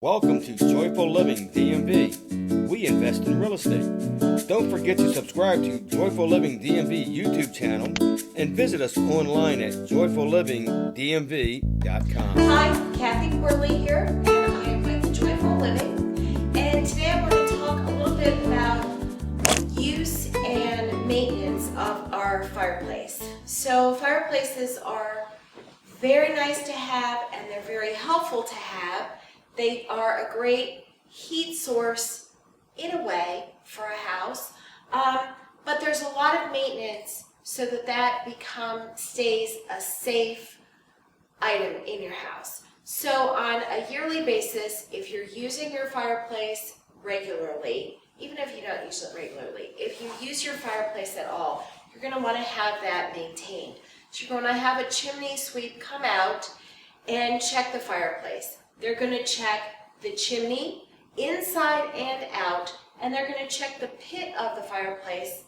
Welcome to Joyful Living DMV. We invest in real estate. Don't forget to subscribe to Joyful Living DMV YouTube channel and visit us online at joyfullivingdmv.com. Hi, Kathy Worley here, and I am with Joyful Living. And today I want to talk a little bit about use and maintenance of our fireplace. So fireplaces are very nice to have and they're very helpful to have. They are a great heat source in a way for a house, but there's a lot of maintenance so that stays a safe item in your house. So on a yearly basis, if you're using your fireplace regularly, even if you don't use it regularly, if you use your fireplace at all, you're going to want to have that maintained. So you're going to have a chimney sweep come out and check the fireplace. They're going to check the chimney inside and out, and they're going to check the pit of the fireplace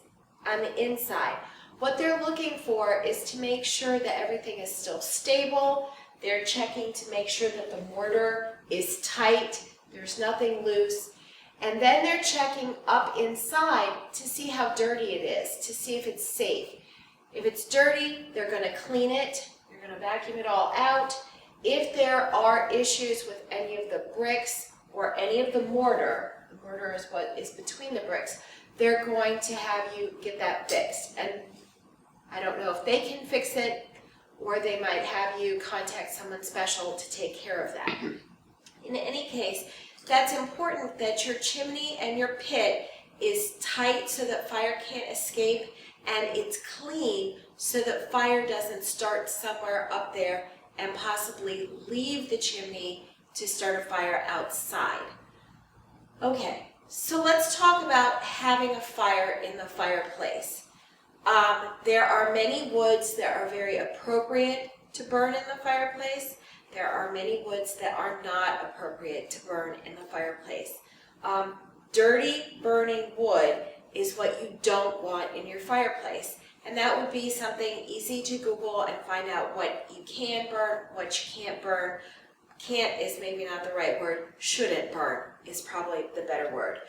on the inside. What they're looking for is to make sure that everything is still stable. They're checking to make sure that the mortar is tight, there's nothing loose, and then they're checking up inside to see how dirty it is, to see if it's safe. If it's dirty, they're going to clean it, they're going to vacuum it all out. If there are issues with any of the bricks or any of the mortar is what is between the bricks, they're going to have you get that fixed. And I don't know if they can fix it, or they might have you contact someone special to take care of that. In any case, that's important that your chimney and your pit is tight so that fire can't escape, and it's clean so that fire doesn't start somewhere up there and possibly leave the chimney to start a fire outside. Okay, so let's talk about having a fire in the fireplace. There are many woods that are very appropriate to burn in the fireplace. There are many woods that are not appropriate to burn in the fireplace. Dirty burning wood is what you don't want in your fireplace. And that would be something easy to Google and find out what you can burn, what you can't burn. Can't is maybe not the right word. Shouldn't burn is probably the better word.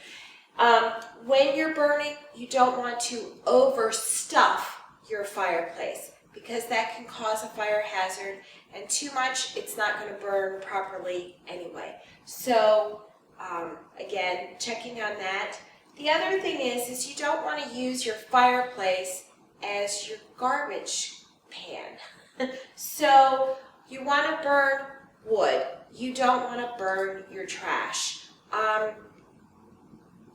When you're burning, you don't want to overstuff your fireplace because that can cause a fire hazard, and too much, it's not going to burn properly anyway. So again, checking on that. The other thing is you don't want to use your fireplace as your garbage pan. So you want to burn wood. You don't want to burn your trash.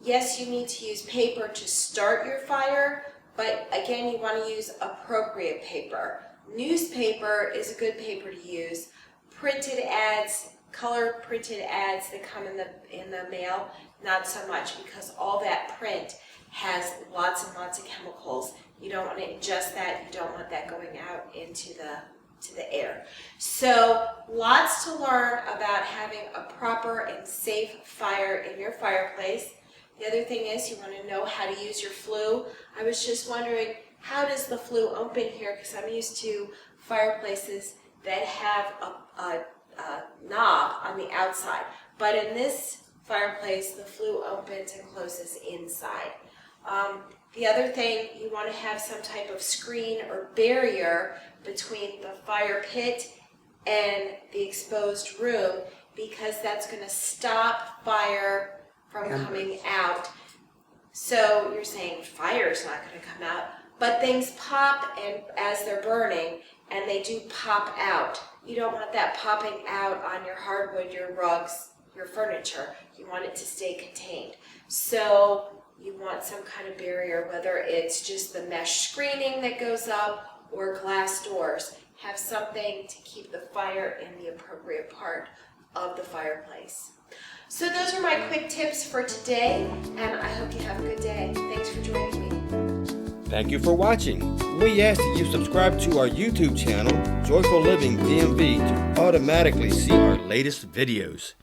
Yes, you need to use paper to start your fire, but again, you want to use appropriate paper. Newspaper is a good paper to use. Printed ads, color printed ads that come in the mail, not so much, because all that print has lots and lots of chemicals. You don't want to ingest that. You don't want that going out into the air. So lots to learn about having a proper and safe fire in your fireplace. The other thing is you want to know how to use your flue. I was just wondering, how does the flue open here? Because I'm used to fireplaces that have a knob on the outside. But in this fireplace, the flue opens and closes inside. The other thing, you want to have some type of screen or barrier between the fire pit and the exposed room, because that's going to stop fire from coming out. So you're saying fire's not going to come out, but things pop and as they're burning, and they do pop out. You don't want that popping out on your hardwood, your rugs, your furniture. You want it to stay contained. So you want some kind of barrier, whether it's just the mesh screening that goes up or glass doors. Have something to keep the fire in the appropriate part of the fireplace. So those are my quick tips for today, and I hope you have a good day. Thanks for joining me. Thank you for watching. We ask that you subscribe to our YouTube channel, Joyful Living DMV, to automatically see our latest videos.